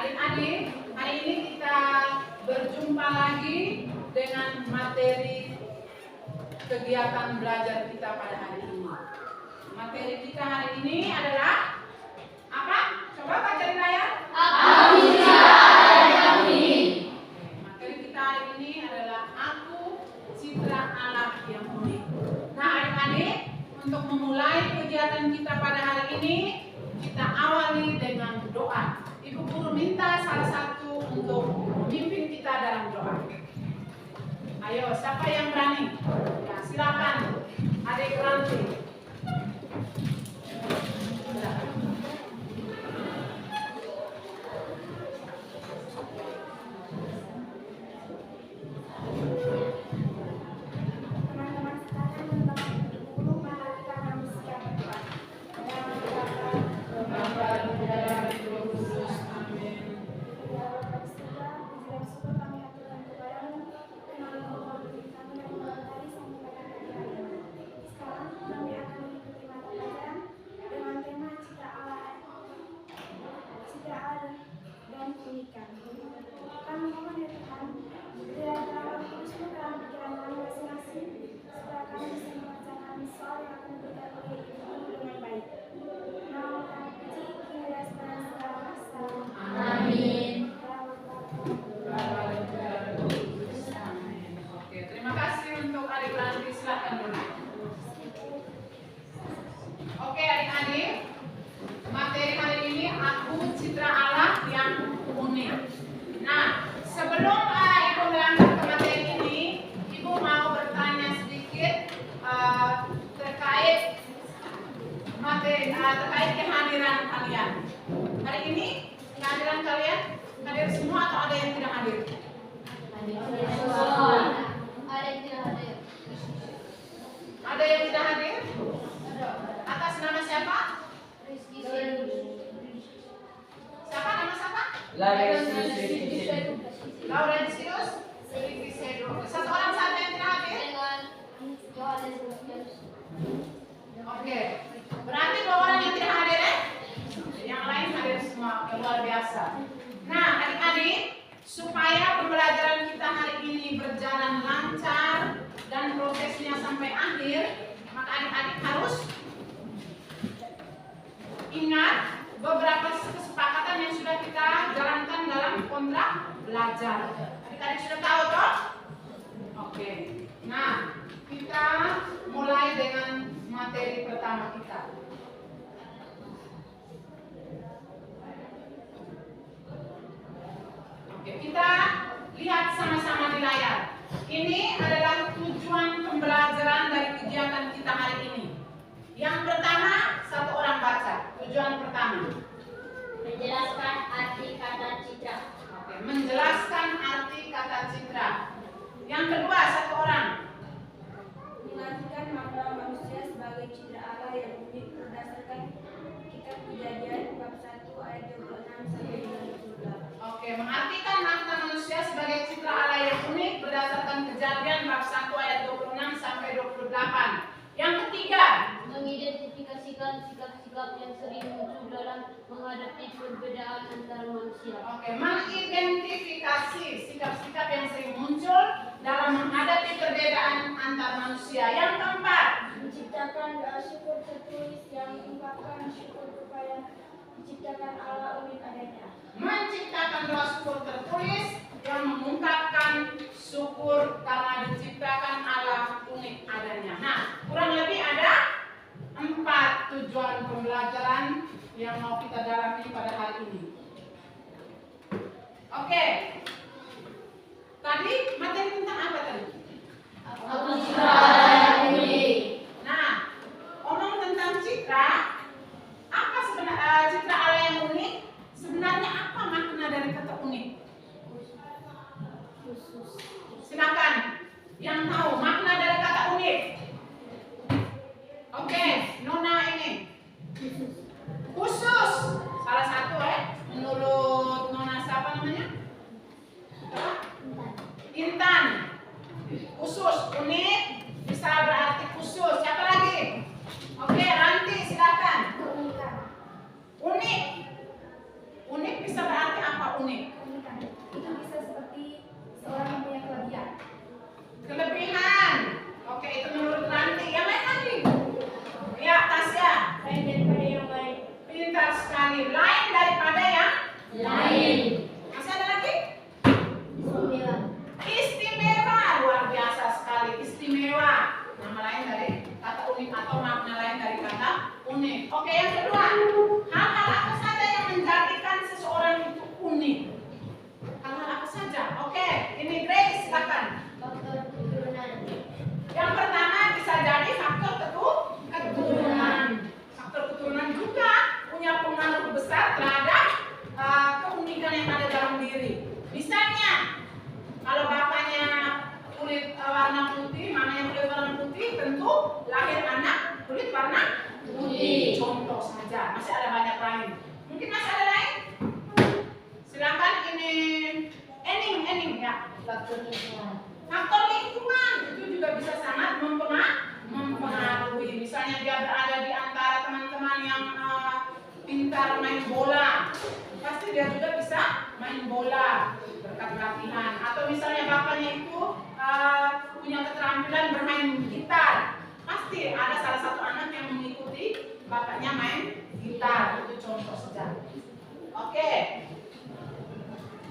Adik-adik, hari ini kita berjumpa lagi dengan materi kegiatan belajar kita pada hari ini. Materi kita hari ini adalah apa? Coba baca di layar. Aku Citra Allah yang unik. Materi kita hari ini adalah Aku Citra Allah yang unik. Nah, adik-adik, untuk memulai kegiatan kita pada hari ini, kita awali dengan doa. Ibu guru minta salah satu untuk memimpin kita dalam doa. Ayo, siapa yang berani? Ya, silakan. Adik Ranti. Teman-teman sekalian, mendengar Ibu Guru, mari kita berdoa. Kami mohon ya Tuhan, berilah dalam Kudus-Mu dalam pikiran kami masing-masing, supaya kami bisa membacakan soal yang akan diberikan oleh Ibu Guru dengan baik. Nama kami puji, kini dan segala masa. Amin. Oke, terima kasih untuk adik Ranti. Silakan dulu. Oke, adik-adik, materi hari ini Aku Citra Allah yang unik. Nah, sebelum Ibu melangkah ke materi ini, Ibu mau bertanya sedikit terkait materi terkait kehadiran kalian. Hari ini kehadiran kalian hadir semua atau ada yang tidak hadir? Ada yang tidak hadir? Atas nama siapa? Siapa nama siapa? Laurentius Rivisedo. Satu orang saja yang tidak hadir? Oke. Berarti 2 orang yang tidak hadir ya? Yang lain hadir semua. Luar biasa. Nah, adik-adik, supaya pembelajaran kita hari ini berjalan lancar dan prosesnya sampai akhir, maka adik-adik harus ingat beberapa kesepakatan yang sudah kita jalankan dalam kontrak belajar. Adik-adik sudah tahu toh? Oke. Nah, kita mulai dengan materi pertama kita. Oke, kita lihat sama-sama di layar. Ini adalah tujuan pembelajaran dari kegiatan kita hari ini. Yang pertama, satu orang baca. Tujuan pertama. Menjelaskan arti kata citra. Oke, menjelaskan arti kata citra. Yang kedua, satu orang. Mengartikan makna manusia sebagai citra Allah yang unik berdasarkan Kitab Kejadian bab 1 ayat 26 sampai 28. Oke, mengartikan makna manusia sebagai citra Allah yang unik berdasarkan Kejadian bab 1 ayat 26 sampai 28. Yang ketiga, Mengidentifikasikan sikap-sikap yang sering muncul dalam menghadapi perbedaan antar manusia. oke, mengidentifikasi sikap-sikap yang sering muncul dalam menghadapi perbedaan antar manusia. Yang keempat, Menciptakan doa syukur tertulis yang mengungkapkan syukur kepada menciptakan Allah unik adanya. menciptakan doa syukur tertulis yang mengungkapkan syukur karena diciptakan Allah unik adanya. Nah, kurang lebih ada 4 tujuan pembelajaran yang mau kita dalami pada hari ini. Oke. Tadi materi tentang apa tadi? Aku Citra Allah yang unik. Nah, omong tentang citra, apa Oke, yang kedua, hal-hal apa saja yang menjadikan seseorang itu unik? Hal-hal apa saja? Oke, ini Grace, silakan. Faktor keturunan. Yang pertama bisa jadi faktor keturunan. Faktor keturunan juga punya pengaruh besar terhadap keunikan yang ada dalam diri. Misalnya, kalau bapaknya kulit warna putih, mamanya kulit warna putih, tentu lahir anak kulit warna putih. Contoh saja, masih ada banyak lain. Mungkin masih ada lain? Silakan ini Ening ya. Faktor lingkungan. Faktor lingkungan itu juga bisa sangat mempengaruhi. Misalnya dia berada di antara teman-teman yang pintar main bola, pasti dia juga bisa main bola berkat latihan. Atau misalnya bapaknya itu punya keterampilan bermain gitar, pasti ada salah satu anak yang mengikuti bapaknya main gitar. Itu contoh saja. Oke.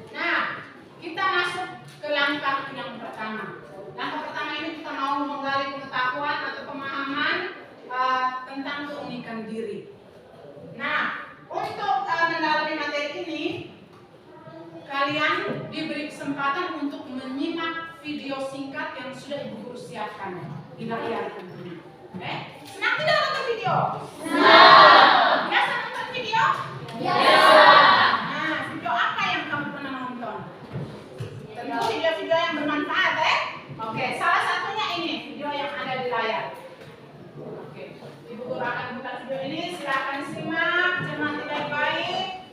Nah, kita masuk ke langkah yang pertama. Langkah pertama ini kita mau menggali pengetahuan atau pemahaman tentang keunikan diri. Nah, untuk mendalami materi ini, kalian diberi kesempatan untuk menyimak video singkat yang sudah Ibu Guru siapkan di layar tentunya. Oke? Senang tidak nonton video? Senang. Biasa nonton video? Biasa. Nah, video apa yang kamu pernah nonton? Tentu video-video yang bermanfaat, Oke, salah satunya ini video yang ada di layar. Oke, Ibu Guru akan buka video ini. Silakan simak, cermati baik-baik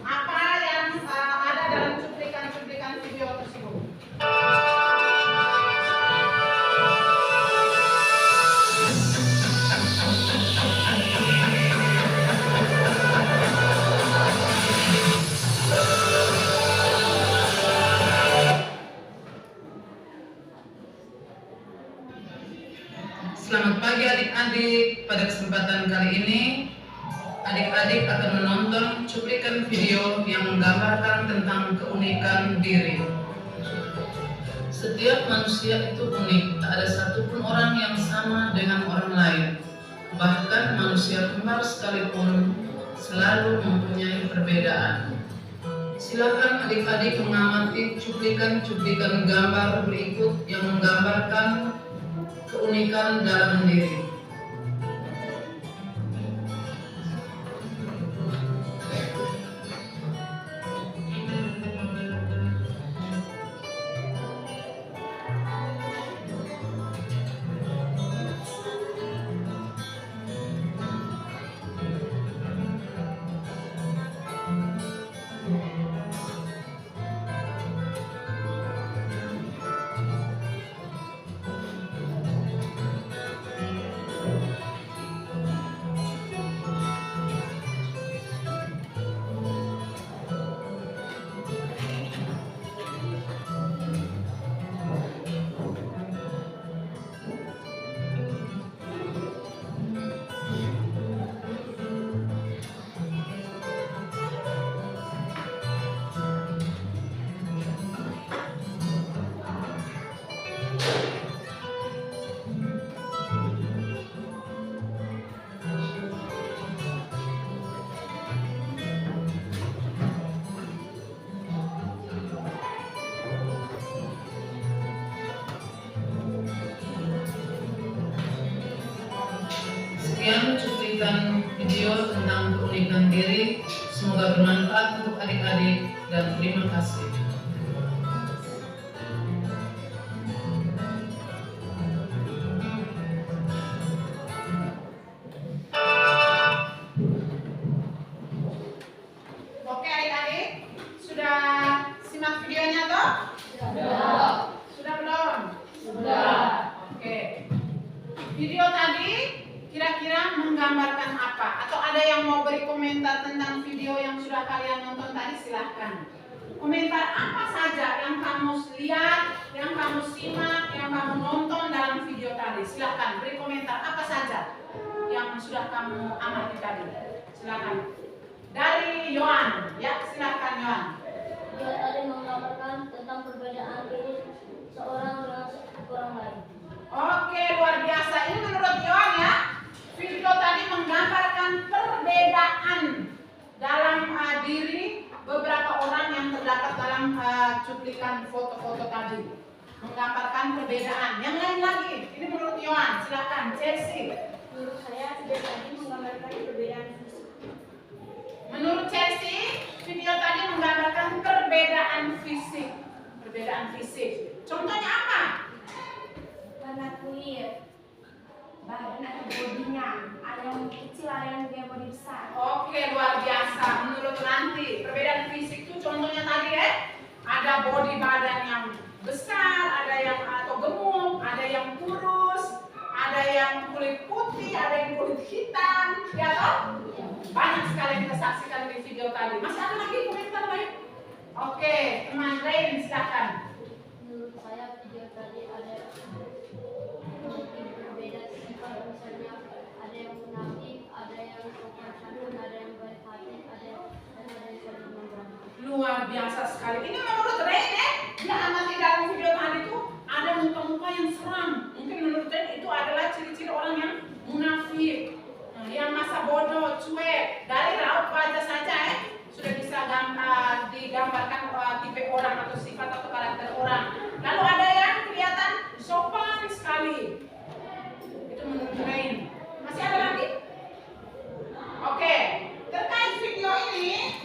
apa yang ada dalam cuplikan-cuplikan video tersebut. Selamat pagi adik-adik. Pada kesempatan kali ini, adik-adik akan menonton cuplikan video yang menggambarkan tentang keunikan diri. Setiap manusia itu unik, tak ada satupun orang yang sama dengan orang lain. Bahkan manusia kembar sekalipun selalu mempunyai perbedaan. Silakan adik-adik mengamati cuplikan-cuplikan gambar berikut yang menggambarkan keunikan dalam diri. Sekian cuplikan video tentang keunikan diri. Semoga bermanfaat untuk adik-adik dan terima kasih. Oke adik-adik, sudah simak videonya toh? Sudah. Sudah belum? Sudah. Oke. Video tadi kira-kira menggambarkan apa? Atau ada yang mau beri komentar tentang video yang sudah kalian nonton tadi? Silahkan. Komentar apa saja yang kamu lihat, yang kamu simak, yang kamu nonton dalam video tadi? Silahkan beri komentar apa saja yang sudah kamu amati tadi. Silahkan. Dari Yohan, ya silahkan Yohan. Dia tadi menggambarkan tentang perbedaan diri seorang dengan orang lain. Oke, luar biasa. Ini menurut Yohan ya, video tadi menggambarkan cuplikan foto-foto tadi, menggambarkan perbedaan. Yang lain lagi, ini menurut Yohan, silakan Chelsea. Menurut saya video tadi menggambarkan perbedaan fisik. Menurut Chelsea, video tadi menggambarkan perbedaan fisik. Perbedaan fisik. Contohnya apa? Warna kulit, badan atau bodinya, ada yang kecil, ada yang dia bodi besar. Oke, luar biasa. Menurut Ranti, perbedaan fisik itu contohnya tadi ya, ada body badan yang besar, ada yang atau gemuk, ada yang kurus, ada yang kulit putih, ada yang kulit hitam, ya toh? Banyak sekali yang kita saksikan di video tadi. Masih ada lagi komentar lain? Oke, teman Rain silakan. Menurut saya video tadi ada berbeda sifat, misalnya ada yang munafik, ada yang sopan santun, ada yang baik hati, ada yang saling membantu. Luar biasa sekali. Ini menurut Rain ya, dia amati dalam video tadi itu ada muka-muka yang seram. Mungkin menurut Rain itu adalah ciri-ciri orang yang munafik, yang masa bodoh, cuek. Dari raut wajah saja sudah bisa digambarkan tipe orang atau sifat atau karakter orang. Lalu ada yang kelihatan sopan sekali. Itu menurut Rain. Masih ada lagi? Oke, terkait video ini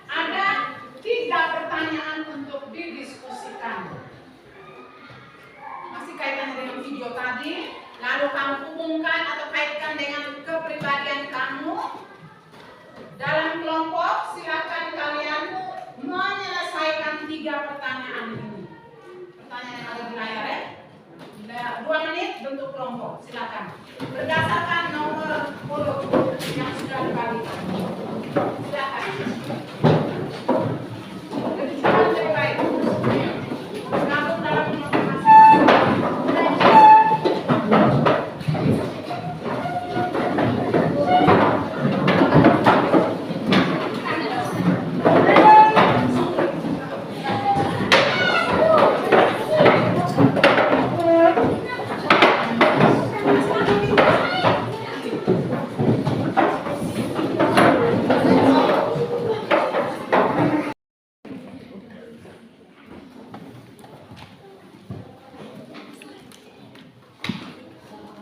ada 3 pertanyaan untuk didiskusikan. Masih kaitan dengan video tadi, lalu kamu hubungkan atau kaitkan dengan kepribadian kamu. Dalam kelompok, silakan kalian menyelesaikan 3 pertanyaan ini. Pertanyaan yang ada di layar ya. 2 menit bentuk kelompok, silakan. Berdasarkan nomor urut yang sudah dibagikan. Silakan. Kejujuran lebih baik. Gabung dalam kelompok masing-masing.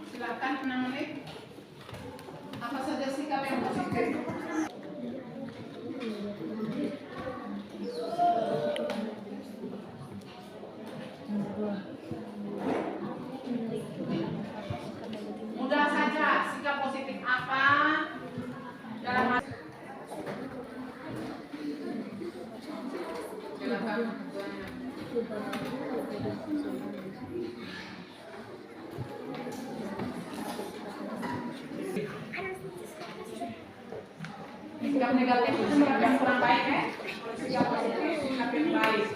Silakan 6 menit. Apa saja sikap yang positif? Mudah saja, sikap positif apa dalam silakan. Sikap negatif itu sikap yang kurang baik ya. Sikap positif sikap yang baik.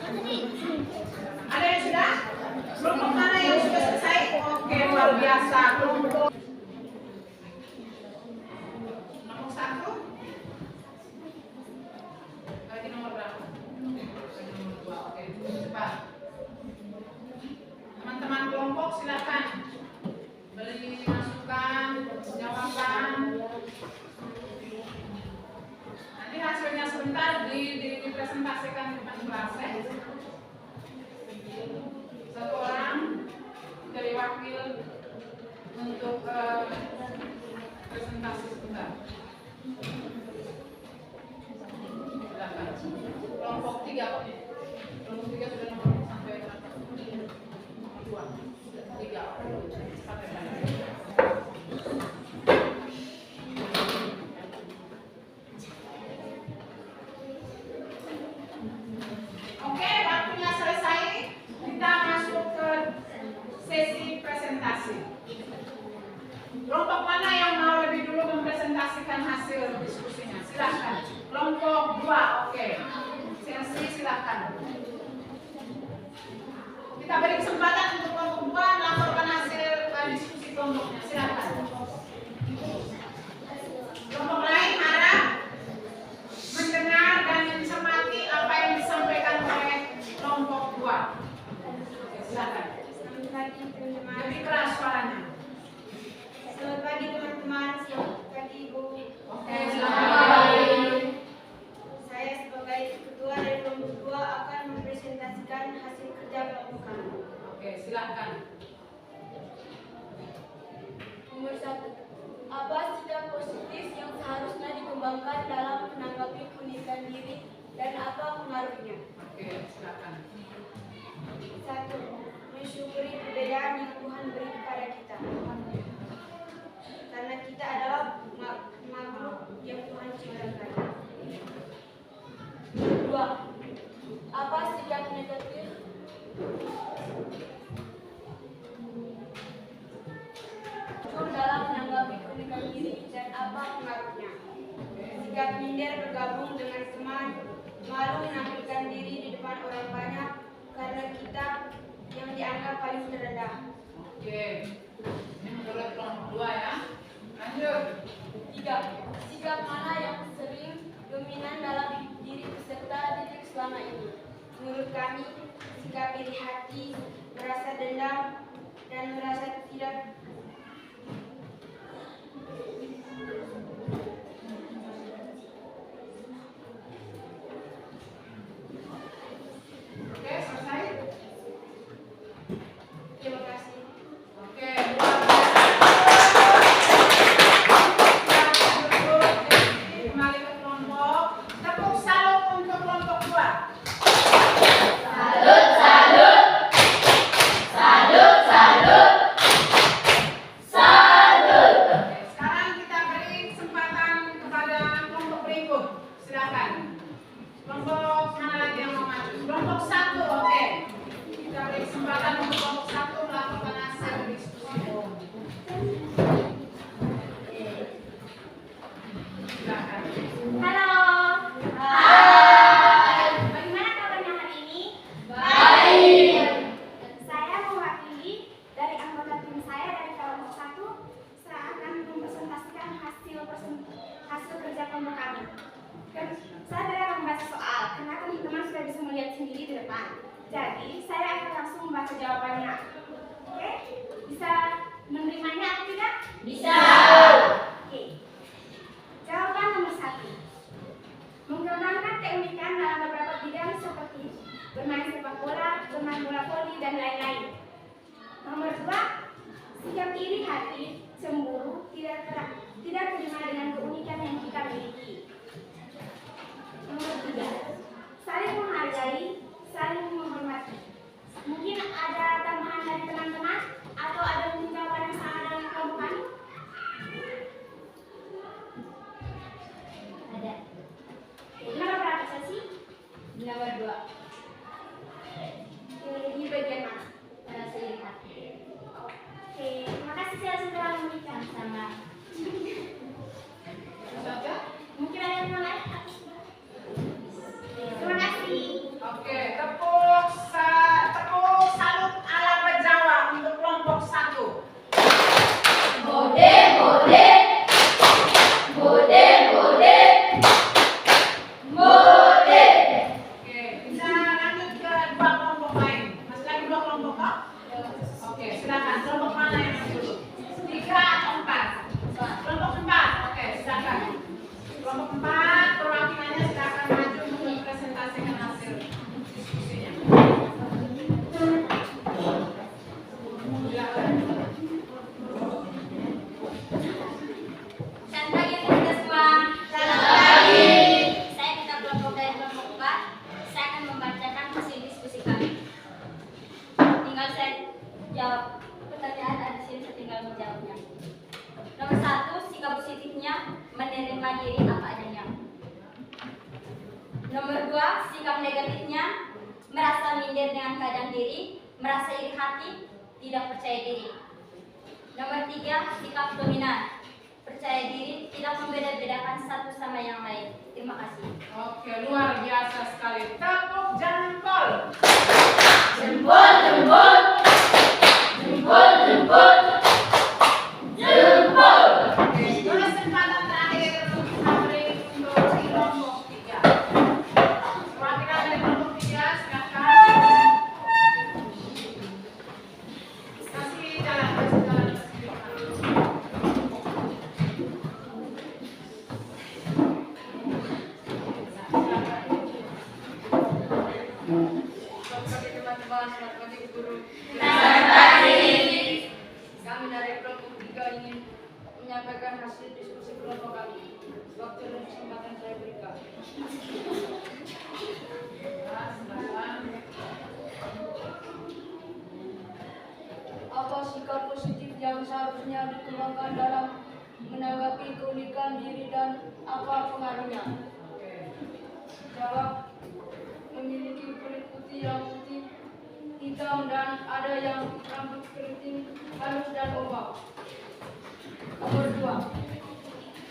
Ada yang sudah? Kelompok mana yang sudah selesai? Oke, luar biasa. Kelompok nomor 1. Lagi nomor berapa? Lagi nomor 2. Oke, cepat. Teman-teman kelompok silakan beri masukan, jawaban. Nanti hasilnya sebentar dipresentasikan di depan kelas ya. 1 orang dari wakil untuk presentasi sebentar. Silakan. Kelompok 3 kok. Kelompok 3 sudah nomor sampai berapa? 2. 3. Cepat ya. Oke, waktunya selesai. Kita masuk ke sesi presentasi. Kelompok mana yang mau lebih dulu mempresentasikan hasil diskusinya? Silakan. Kelompok 2, oke. Chelsea silakan. Kita beri kesempatan untuk kelompok 2 melaporkan hasil diskusi kelompoknya. Silakan. Kelompok lain harap mendengar dan mencermati apa yang disampaikan oleh kelompok 2. Silakan. Selamat pagi teman-teman. Lebih keras suaranya. Selamat pagi teman-teman. Selamat pagi Ibu. Oke, selamat pagi. Saya sebagai ketua dari kelompok 2 akan perjuangkan dalam menanggapi pendidikan diri dan apa pengaruhnya. Oke, silakan. 1. Mensyukuri perbedaan yang Tuhan beri kepada kita. Karena kita adalah makhluk yang Tuhan ciptakan. 2. Apa sikap negatif dalam menanggapi pendidikan diri dan apa pengaruhnya? Sikap minder bergabung dengan teman, malu menampilkan diri di depan orang banyak karena kita yang dianggap paling terendah. Oke. Ini menurut kelompok 2 ya. Lanjut. 3. Sikap mana yang sering dominan dalam diri peserta didik selama ini? Menurut kami, sikap iri hati, merasa dendam, dan merasa tidak Oke, selesai. terima kasih. Oke, luar biasa. Jadi, kembali ke kelompok. Tepuk salut untuk kelompok 2. Oke, sekarang kita beri kesempatan kepada kelompok berikut. Silakan. Kelompok mana lagi yang mau maju? Kelompok 1, oke. Kita beri kesempatan untuk kelompok 1 melakukan hasil diskusi. Silakan. Halo. Bagaimana kabarnya hari ini? Saya mewakili dari anggota tim saya dari kelompok 1. Saya akan mempresentasikan hasil kerja kelompok kami. Saya tidak akan membaca soal, karena teman-teman sudah bisa melihat sendiri di depan. Jadi, saya akan langsung membaca jawabannya. Oke? Bisa menerimanya atau tidak? Bisa. Oke. Jawaban nomor 1. Mengembangkan keunikan dalam beberapa bidang seperti bermain sepak bola, bermain bola voli, dan lain-lain. Nomor 2. Sikap iri hati, cemburu, tidak terima dengan keunikan yang kita miliki. Nomor 3. Saling menghargai, saling menghormati. Mungkin ada tambahan dari teman-teman atau ada mungkin jawaban yang sama dengan kelompok kami? Ada. Nomor berapa sesi? Nomor 2. Di bagian mana? Merasa iri hati. Oke, terima kasih saya sudah memberikan. Sama. Saja? Mungkin ada yang mau lain? Terima kasih. Oke, tepuk salut ala Jawa untuk kelompok 1. Bode. Oke, bisa lanjut ke 2 kelompok lain. Masih lagi 2 kelompok kah? Oke, silakan. Kelompok mana yang maju dulu? 3 atau 4? Kelompok 4. Oke, silakan. Kelompok 4 perwakilannya silakan maju untuk mempresentasikan hasil diskusinya. Silakan. Selamat pagi teman-teman semua. Selamat pagi. Saya minta kelompok dari kelompok 4. Saya akan membacakan hasil diskusi kami. Tinggal saya jawab pertanyaan ada di sini, saya tinggal menjawabnya. Nomor 1, sikap positifnya menerima diri apa adanya. Nomor 2, sikap negatifnya merasa minder dengan keadaan diri, merasa iri hati, tidak percaya diri. Nomor 3, sikap dominan, percaya diri, tidak membeda-bedakan satu sama yang lain. Terima kasih. Oke, luar biasa sekali. Tepuk jempol. Oke, itu kesempatan terakhir untuk kita beri untuk kelompok 3. Perwakilan dari kelompok 3, silakan. Kasih jalan. Selamat pagi teman-teman, selamat pagi guru. Kami dari kelompok 3 ingin menyampaikan hasil diskusi kelompok kami. waktu dan kesempatan saya berikan. Apa sikap positif yang seharusnya dikembangkan dalam menanggapi keunikan diri dan apa pengaruhnya? Jawab, memiliki kulit putih yang putih, hitam, dan ada yang rambut keriting, halus dan oval. Nomor 2,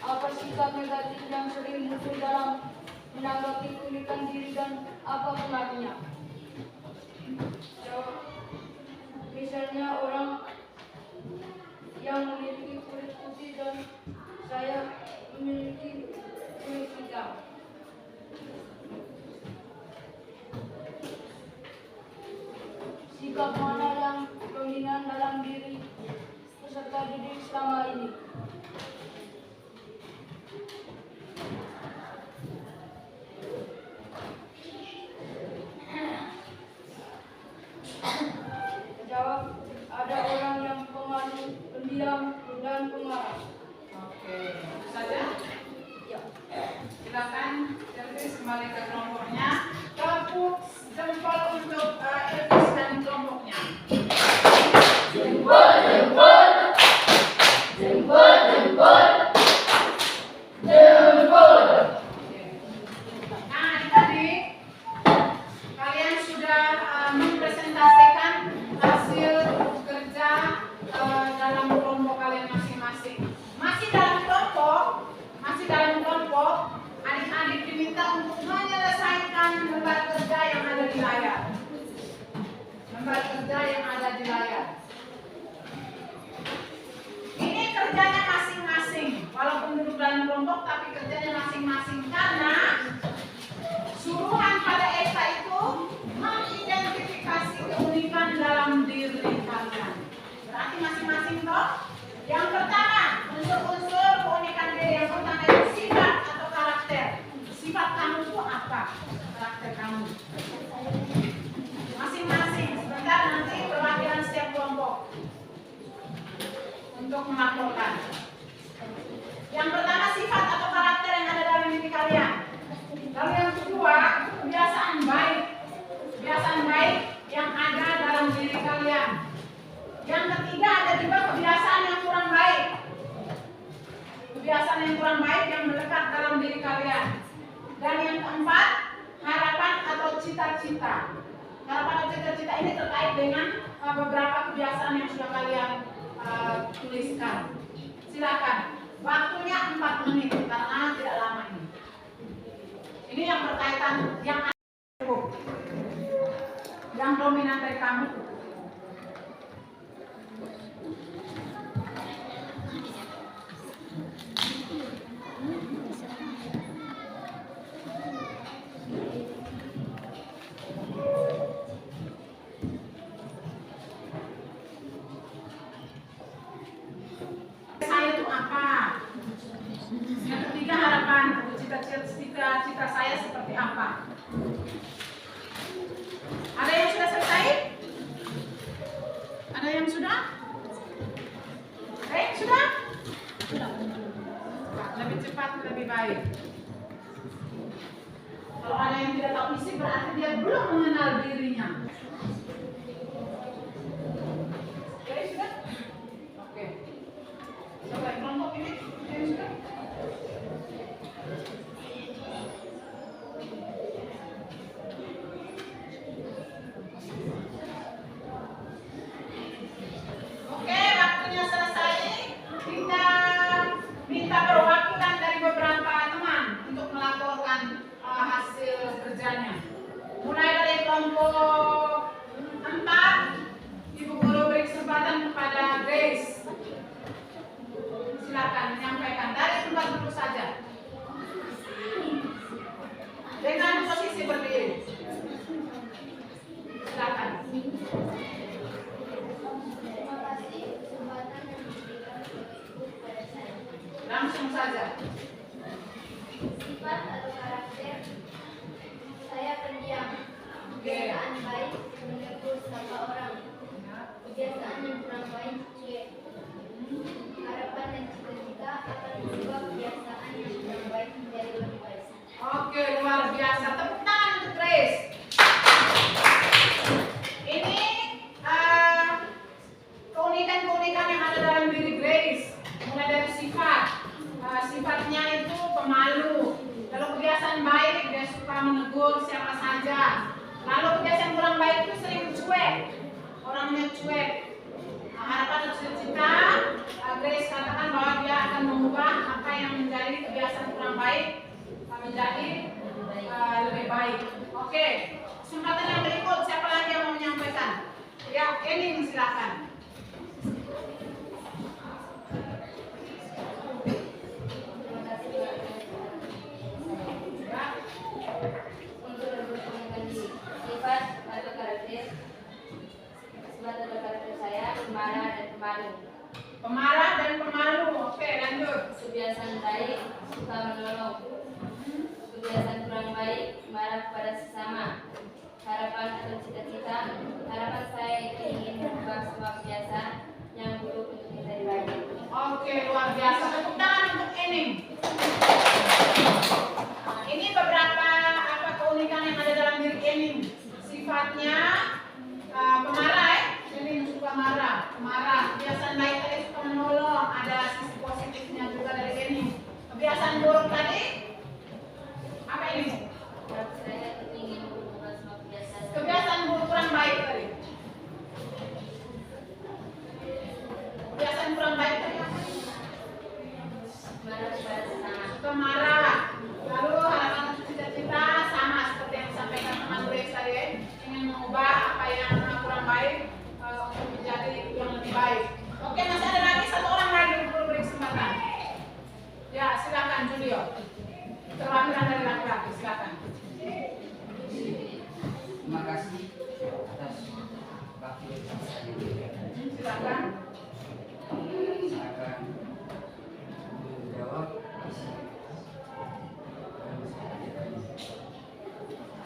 apa sikap negatif yang sering muncul dalam menanggapi keunikan diri dan apa pengaruhnya? Jawab, misalnya orang yang memiliki kulit putih dan saya memiliki kulit hitam. Sikap mana yang dominan dalam diri peserta didik selama ini? Jawab, ada orang yang pemalu, pendiam, dan pemarah. Oke, itu saja. Ya. Silakan Elvis kembali ke kelompoknya. Tepuk jempol untuk Elvis dan kelompoknya. Jempol, jempol, jempol, jempol, jempol. Nah, adik-adik, kalian sudah mempresentasikan hasil kerja dalam kelompok kalian masing-masing. Masih dalam kelompok, adik-adik diminta untuk menyelesaikan lembar kerja yang ada di layar. Lembar kerja yang ada di layar. Ini kerjanya masing-masing, walaupun duduk dalam kelompok, tapi kerjanya masing-masing karena suruhan pada Esa itu mengidentifikasi keunikan dalam diri kalian. Berarti masing-masing toh. Yang pertama, unsur-unsur keunikan diri. Yang pertama itu sifat atau karakter. Sifat kamu itu apa? Karakter kamu. Masing-masing. Sebentar nanti perwakilan setiap kelompok untuk melaporkan. Yang pertama sifat atau karakter yang ada dalam diri kalian. Lalu yang kedua, kebiasaan baik. Kebiasaan baik yang ada dalam diri kalian. Yang ketiga, ada juga kebiasaan yang kurang baik. Kebiasaan yang kurang baik yang melekat dalam diri kalian. Dan yang keempat, harapan atau cita-cita. Harapan atau cita-cita ini terkait dengan beberapa kebiasaan yang sudah kalian tuliskan. Silakan. Waktunya 4 menit karena tidak lama ini. Ini yang berkaitan yang dominan dari kamu. Saya itu apa? Yang ketiga harapan, cita-cita saya seperti apa? Ada yang sudah selesai? Ada yang sudah? Baik, sudah? Lebih cepat, lebih baik. Kalau ada yang tidak tahu isi berarti dia belum mengenal dirinya. Oke, sudah? Oke. Coba kelompok ini, yang sudah? Oke, waktunya selesai. Kita minta perwakilan dari beberapa teman untuk melaporkan hasil kerjanya. Mulai dari kelompok 4, Ibu Guru beri kesempatan kepada Grace. Silakan menyampaikan dari tempat duduk saja. Dengan posisi berdiri. Silakan. Terima kasih kesempatan yang diberikan Ibu kepada saya. Langsung saja. Sifat atau karakter, saya pendiam, kebiasaan baik, menegur sapa orang, kebiasaan yang kurang baik, cuek. Harapan dan cita-cita akan mengubah kebiasaan yang kurang baik sifatnya itu pemalu. Lalu kebiasaan baik, dia suka menegur siapa saja. Lalu kebiasaan kurang baik itu sering cuek, orangnya cuek. Nah, harapan dan cita-cita, Grace katakan bahwa dia akan mengubah apa yang menjadi kebiasaan kurang baik menjadi lebih baik. Oke, kesempatan yang berikut, siapa lagi yang mau menyampaikan? Ya, Enin silakan. Pemarah dan pemalu. Oke, lanjut. Kebiasaan baik, suka menolong. Kebiasaan kurang baik, marah kepada sesama. Harapan atau cita-cita, harapan saya itu ingin mengubah semua kebiasaan yang buruk untuk menjadi baik. Oke, luar biasa. Tepuk tangan untuk Ening. Ini beberapa keunikan yang ada dalam diri Ening. Sifatnya pemarah, Ening suka marah, kebiasaan baik tadi suka menolong, ada sisi positifnya juga dari Ening. Kebiasaan buruk tadi apa ini? Saya ingin mengubah semua kebiasaan. Kebiasaan buruk kurang baik tadi. Kebiasaan kurang baik tadi apa? Marah kepada sesama. Suka marah. Lalu harapan cita-cita sama seperti yang disampaikan teman Grace tadi, ingin mengubah apa yang kurang baik untuk menjadi yang lebih baik. Oke, masih ada lagi satu orang lagi beri kesempatan. Ya, silakan Julio. Perwakilan dari laki-laki, silakan. Terima kasih atas waktu yang saya diberikan. Silakan. Saya akan menjawab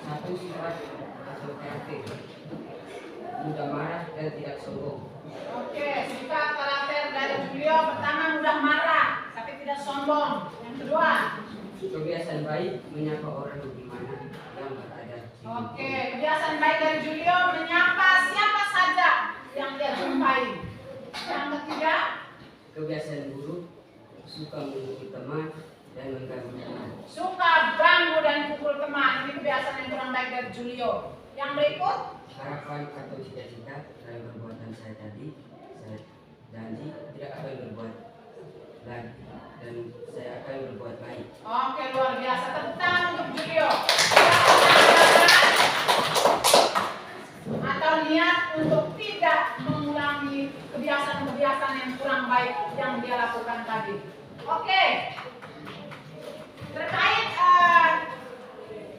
satu sifat atau karakter mudah marah dan tidak sombong. Oke, sifat karakter dari Julio pertama mudah marah tapi tidak sombong. Yang kedua, Kebiasaan baik menyapa orang di mana yang berada. oke, kebiasaan baik dari Julio menyapa siapa saja yang dia jumpai. Yang ketiga, Kebiasaan buruk suka mengganggu teman dan mengganggu teman. suka ganggu dan pukul teman. Ini kebiasaan yang kurang baik dari Julio. Yang berikut, Harapan atau cita-cita dalam perbuatan saya tadi, saya janji tidak akan berbuat lagi dan saya akan berbuat baik. oke, luar biasa. Tepuk tangan untuk Julio. Atau niat untuk tidak mengulangi kebiasaan-kebiasaan yang kurang baik yang dia lakukan tadi. Oke. Terkait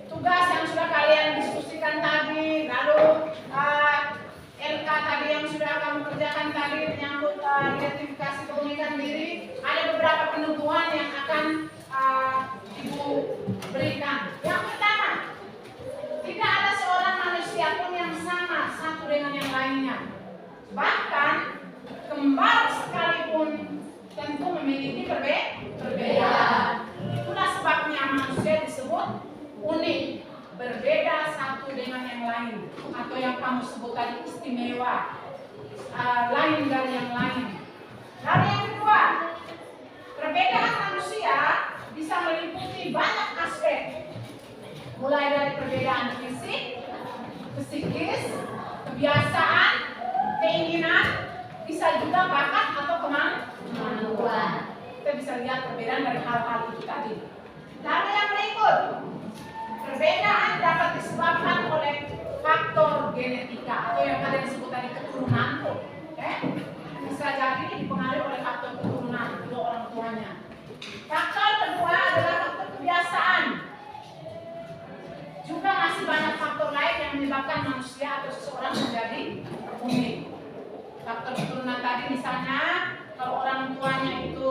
tugas yang sudah kalian diskusikan tadi, lalu LK tadi yang sudah kamu kerjakan tadi menyangkut identifikasi keunikan diri, ada beberapa penuturan yang akan Ibu berikan. Yang pertama, tidak ada seorang manusia pun yang sama satu dengan yang lainnya. Bahkan kembar sekalipun tentu memiliki perbedaan. Itulah sebabnya manusia disebut unik, berbeda satu dengan yang lain, atau yang kamu sebut tadi istimewa, lain dari yang lain. Lalu yang kedua, perbedaan manusia bisa meliputi banyak aspek, mulai dari perbedaan fisik, psikis, kebiasaan, keinginan, bisa juga bakat atau kemampuan. Kita bisa lihat perbedaan dari hal-hal itu tadi. Lalu yang berikut, perbedaan dapat disebabkan oleh faktor genetika atau yang kalian sebut tadi keturunan tuh. Bisa jadi dipengaruhi oleh faktor keturunan kedua orang tuanya. Faktor kedua adalah faktor kebiasaan. Juga masih banyak faktor lain yang menyebabkan manusia atau seseorang menjadi unik. Faktor keturunan tadi misalnya kalau orang tuanya itu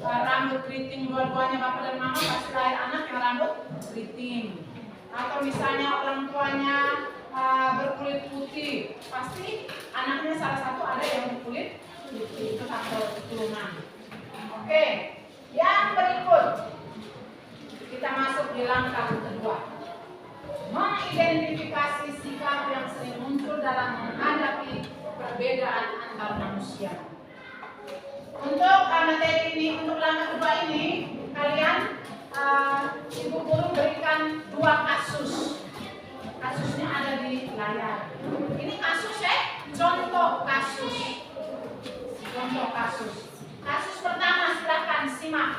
rambut keriting dua-duanya bapak dan mama, pasti lahir anak yang rambut keriting. Atau misalnya orang tuanya berkulit putih, pasti anaknya salah satu ada yang berkulit putih. Itu faktor keturunan. Oke, yang berikut kita masuk di langkah kedua, mengidentifikasi sikap yang sering muncul dalam menghadapi perbedaan antar manusia. Untuk materi ini, untuk langkah kedua ini,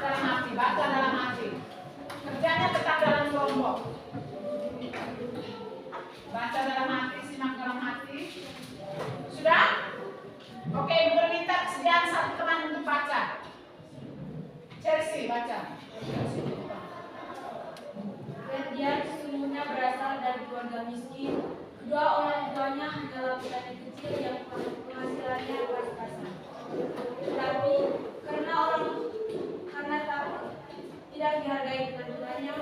dalam hati, baca dalam hati. Kerjanya tetap dalam kelompok. Baca dalam hati, simak dalam hati. Sudah? Oke, Ibu minta kesediaan satu teman untuk baca. Chelsea, baca. Ferdian sesungguhnya berasal dari keluarga miskin. Kedua orang tuanya hanyalah petani kecil yang penghasilannya pas-pasan. Tetapi karena takut tidak dihargai teman-temannya,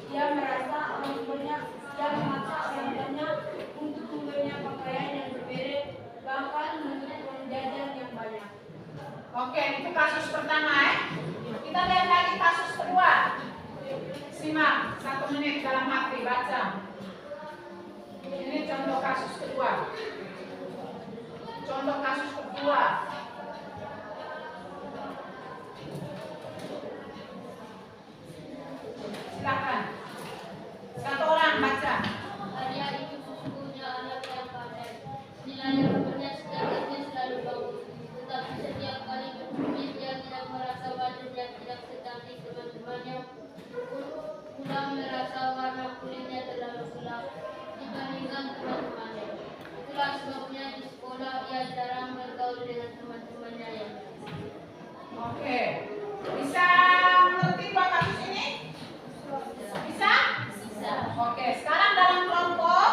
dia merasa orang tuanya yang memaksa orang tuanya untuk membelinya pakaian yang berbeda, bahkan menuntut uang jajan yang banyak. Oke, itu kasus pertama ya. Kita lihat lagi kasus kedua. Simak 1 menit dalam hati, baca. Ini contoh kasus kedua. Contoh kasus kedua. Silakan. 1 orang baca. Arya itu sesungguhnya anak yang pandai. Nilai rapotnya sejarahnya selalu bagus. Tetapi setiap kali bermain dia tidak merasa badan dan tidak secantik teman-temannya. Pulang merasa warna kulitnya terlalu gelap dibandingkan teman-temannya. Itulah sebabnya di sekolah ia jarang bergaul dengan teman-temannya yang Oke. Bisa mengerti 2 kasus ini? Bisa? bisa. Oke, sekarang dalam kelompok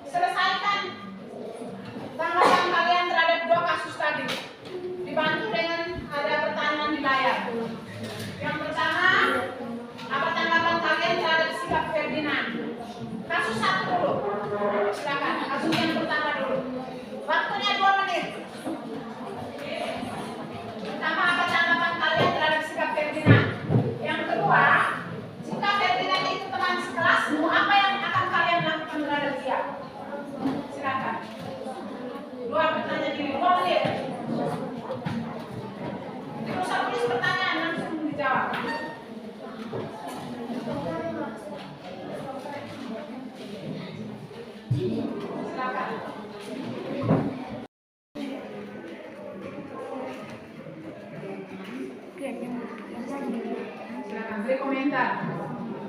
selesaikan tanggapan kalian terhadap 2 kasus tadi. Dibantu dengan ada pertanyaan di layar. Yang pertama, apa tanggapan kalian terhadap sikap Ferdinand? Kasus 1 dulu. Silakan, kasus yang pertama dulu. Waktunya 2 menit. Pertama, apa tanggapan kalian terhadap sikap Ferdinand? Yang kedua, jika Ferdinand itu teman sekelasmu, apa yang akan kalian lakukan terhadap dia? Silakan. 2 pertanyaan ini, 2 menit. Tidak usah tulis pertanyaan, langsung dijawab. Silakan. Silakan beri komentar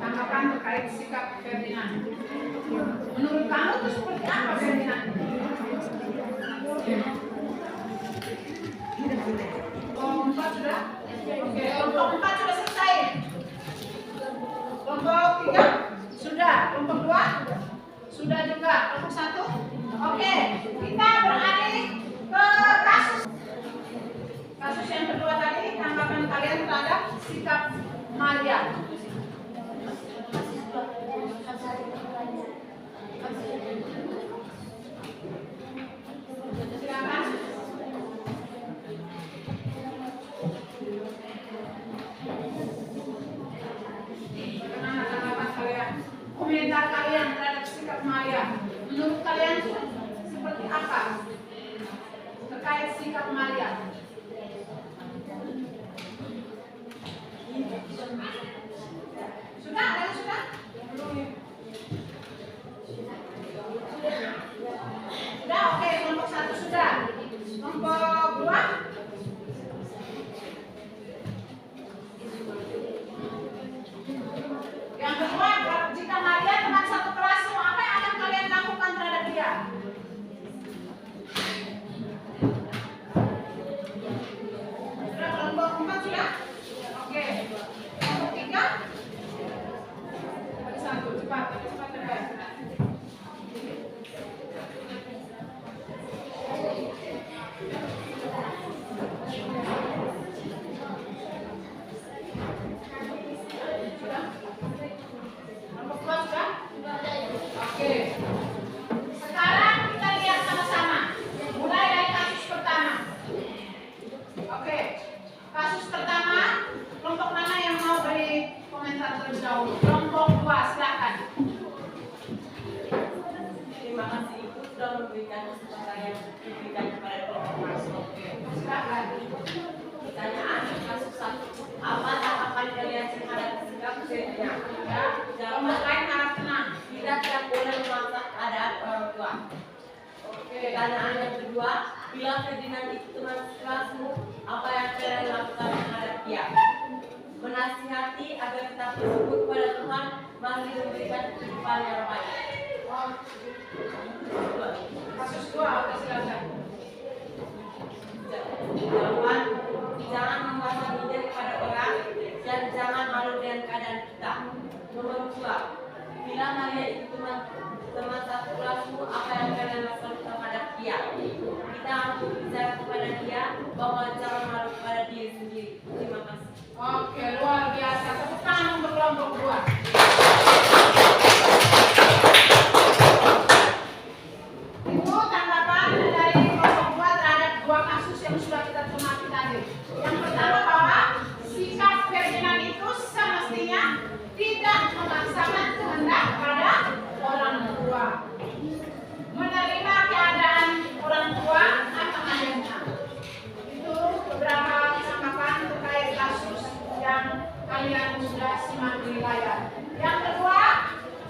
tanggapan terkait sikap Ferdinand. Menurut kamu itu seperti apa Ferdinand? Kelompok 4 sudah? Oke, kelompok 4 sudah selesai. Kelompok 3 sudah. Kelompok 2 sudah juga. Kelompok 1. Oke, kita beralih ke kasus yang kedua tadi. Tanggapan kalian terhadap sikap Maria. Silakan. Bagaimana tanggapan kalian? Komentar kalian terhadap sikap Maria. Menurut kalian seperti apa terkait sikap Maria? Sudah? Ada yang sudah? Sudah, oke. Kelompok 1 sudah. Kelompok 2? Yang kedua, jika Maria teman satu kelasmu, apa yang akan kalian lakukan terhadap dia? Sudah, kelompok 4 sudah? Oke. Kelompok 3? Ada 1, cepat cepat. Sudah? Kelompok 2 sudah? Oke. Sekarang kita lihat sama-sama. Mulai dari kasus pertama. Oke. Kasus pertama, kelompok mana yang mau beri komentar terlebih dahulu? Kelompok 2, silakan. Terima kasih Ibu sudah memberikan kesempatan yang diberikan kepada kelompok masuk. Silakan. Pertanyaan kasus 1. Apa tanggapan kalian terhadap sikap Ferdinand? Ya, Kelompok lain harap tenang. tidak boleh memaksa keadaan orang tua. Pertanyaan yang kedua, bila Ferdinand itu teman sekelasmu, apa yang kalian lakukan terhadap dia? menasihati agar tetap bersekutu kepada Tuhan, masih memberikan kehidupan yang baik. Kasus 2, oke silakan. Jawaban, jangan merasa minder kepada orang dan jangan malu dengan keadaan kita. Nomor 2, bila Maria itu teman satu kelasmu, apa yang kalian lakukan terhadap dia? Kita harus berbicara kepada dia bahwa jangan malu kepada diri sendiri. Terima kasih. Oke, luar biasa. Tepuk tangan untuk kelompok 2. Itu tanggapan dari kelompok 2 terhadap 2 kasus yang sudah kita cermati tadi. Yang pertama bahwa sikap Ferdinand itu semestinya tidak memaksakan kehendak pada orang tua, menerima keadaan orang tua apa adanya. Itu beberapa tanggapan terkait kasus yang kalian sudah simak di layar. Yang kedua,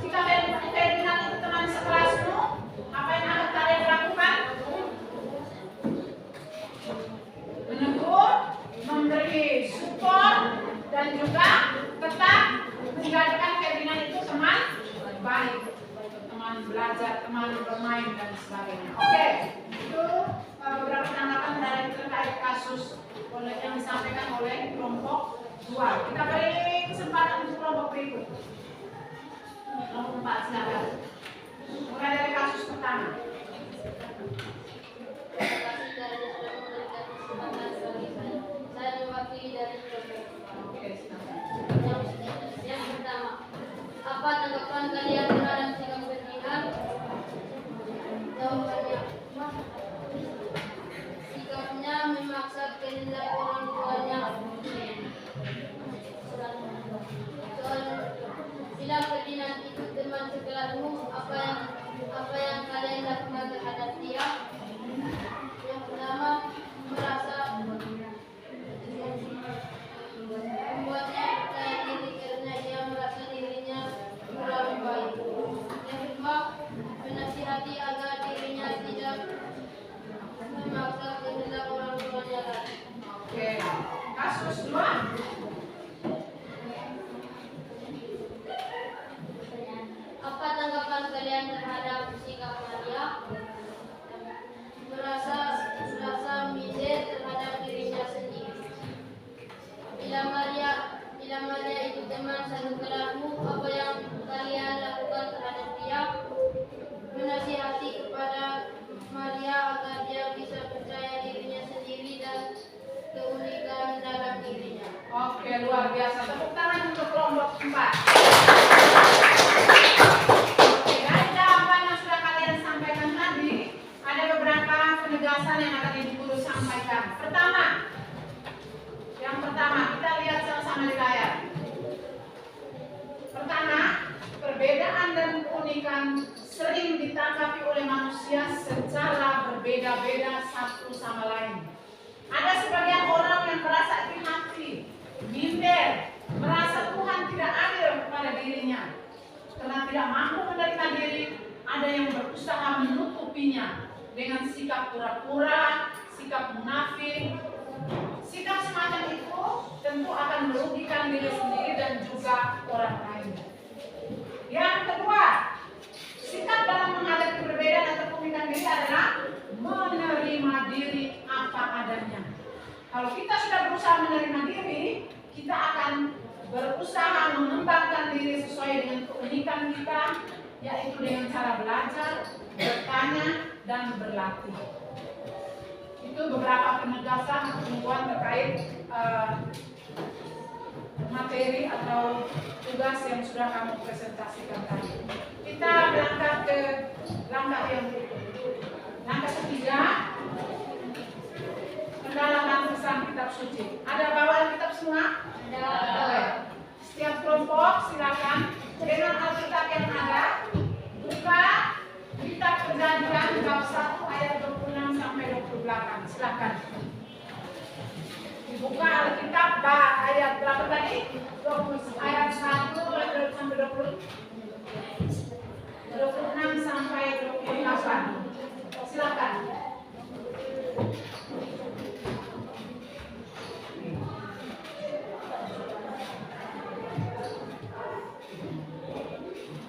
jika Ferdinand itu teman sekelasmu, apa yang akan kalian lakukan? Menegur, memberi support, dan juga tetap menjadikan Ferdinand itu teman baik, teman belajar, teman bermain, dan sebagainya. Oke, itu beberapa tanggapan dari terkait kasus yang disampaikan oleh kelompok 2. Kita beri kesempatan untuk kelompok berikut. Kelompok 4, silakan. Mulai dari kasus pertama. Terima kasih karena sudah memberikan kesempatan bagi saya mewakili dari kelompok. Oke, silakan. Yang pertama, apa tanggapan kalian terhadap sikap Ferdinand? Jawabannya, sikapnya memaksa kehendak orang tuanya. Bila Ferdinand itu teman sekelasmu, apa yang kalian lakukan terhadap dia? Yang pertama, merasa membuatnya percaya diri karena dia merasa dirinya kurang baik. Yang kedua, menasihati agar dirinya tidak memaksa kehendak orang tuanya lagi. Oke, kasus 2. Apa tanggapan kalian terhadap sikap Maria? Merasa minder terhadap dirinya sendiri. Bila Maria itu teman satu kelasmu, apa yang kalian lakukan terhadap dia? Menasihati kepada Maria agar dia bisa percaya dirinya sendiri dan keunikan dalam dirinya. Oke, luar biasa. Tepuk tangan untuk kelompok 4. Oke, dari jawaban yang sudah kalian sampaikan tadi, ada beberapa penegasan yang akan Ibu Guru sampaikan. Yang pertama, kita lihat sama-sama di layar. Pertama, perbedaan dan keunikan sering ditanggapi oleh manusia secara berbeda-beda satu sama lain. Ada sebagian orang yang merasa iri hati, minder, merasa Tuhan tidak adil kepada dirinya. Karena tidak mampu menerima diri, ada yang berusaha menutupinya dengan sikap pura-pura, sikap munafik. Sikap semacam itu tentu akan merugikan diri sendiri dan juga orang lain. Yang kedua, sikap dalam menghadapi perbedaan atau keunikan diri adalah menerima diri apa adanya. Kalau kita sudah berusaha menerima diri, kita akan berusaha mengembangkan diri sesuai dengan keunikan kita, yaitu dengan cara belajar, bertanya, dan berlatih. Itu beberapa penegasan pengetahuan terkait materi atau tugas yang sudah kamu presentasikan tadi. Kita berangkat ke langkah yang berikut. Langkah ketiga, pendalaman pesan kitab suci. Ada bawaan kitab semua? Ada. Setiap kelompok silakan dengan Alkitab yang ada buka kitab Perjanjian bab 1 ayat 26 sampai 28. Silakan. Dibuka Alkitab ayat berapa tadi? ayat 1 sampai 20. 26 sampai 28. Silakan.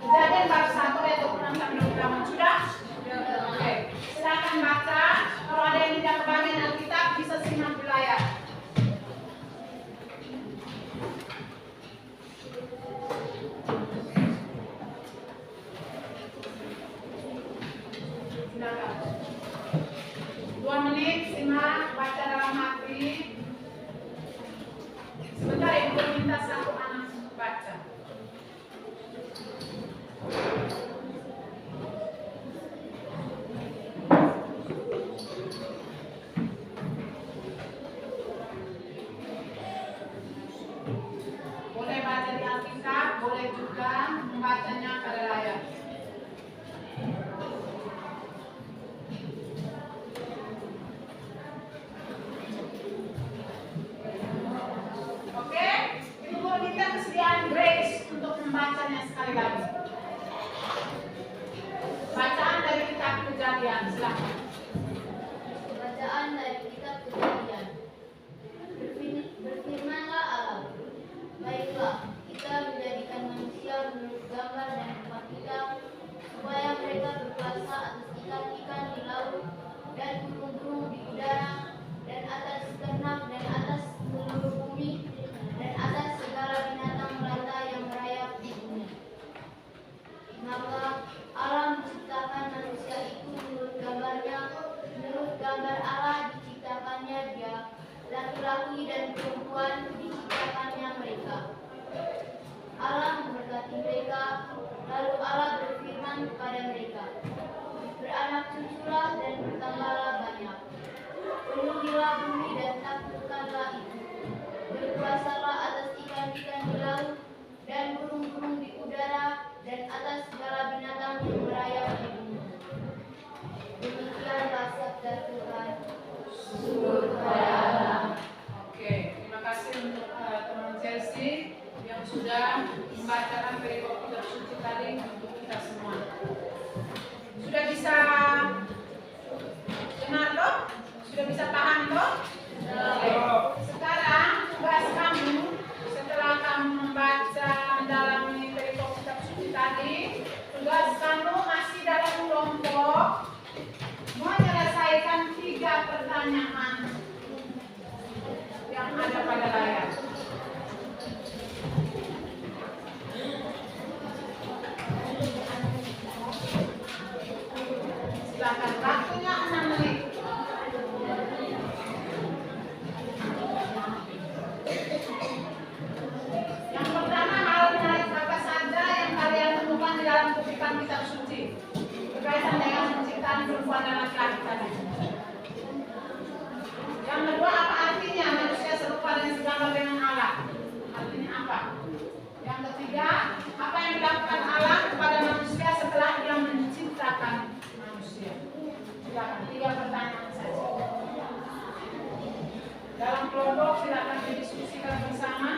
Kejadian bab 1 ayat 26 sampai 28 sudah? Oke. Silakan baca. Kalau ada yang tidak kebagian Alkitab bisa simak di layar. Silakan. 2 menit simak, baca dalam hati. Sebentar ibu minta satu anak baca. Boleh baca di Alkitab, boleh juga membacanya pada layar. Oke, ibu guru minta kesediaan Grace untuk membacanya sekali lagi. Bacaan dari kitab Kejadian, silakan. Bacaan dari kitab Kejadian. Berfirmanlah Allah, baiklah, kita menjadikan manusia menurut gambar dan rupa kita, supaya mereka berkuasa atas ikan-ikan di laut dan burung-burung di udara dan atas ternak dan atas seluruh bumi dan atas segala binatang melata yang merayap di bumi. Maka Allah menciptakan manusia itu menurut gambarnya, menurut gambar Allah diciptakannya dia, laki-laki dan perempuan diciptakannya mereka. Allah memberkati mereka, lalu Allah berfirman kepada mereka, beranak cuculah dan bertambahlah banyak. Penuhilah bumi dan taklukkanlah itu. Berkuasalah atas ikan-ikan di laut dan burung-burung di udara dan atas segala binatang yang merayap di bumi. Demikianlah sabda Tuhan. Syukur kepada Allah. Oke, terima kasih untuk teman Chelsea yang sudah membacakan perikop kitab suci tadi untuk kita semua. Sudah bisa dengar toh? Sudah bisa paham toh? Oke. Sekarang tugas kamu setelah kamu membaca mendalami perikop kitab suci tadi, tugas kamu masih dalam kelompok menyelesaikan 3 pertanyaan yang ada pada layar. Silakan, waktunya 6 menit. Yang pertama, hal menarik apa saja yang kalian temukan di dalam kutipan kitab suci berkaitan dengan penciptaan perempuan dan laki-laki tadi. Yang kedua, apa artinya manusia serupa dan segambar dengan Allah? Artinya apa? Yang ketiga, apa yang dilakukan Allah kepada manusia setelah Dia menciptakan manusia? Silakan, 3 pertanyaan saja. Dalam kelompok silakan didiskusikan bersama.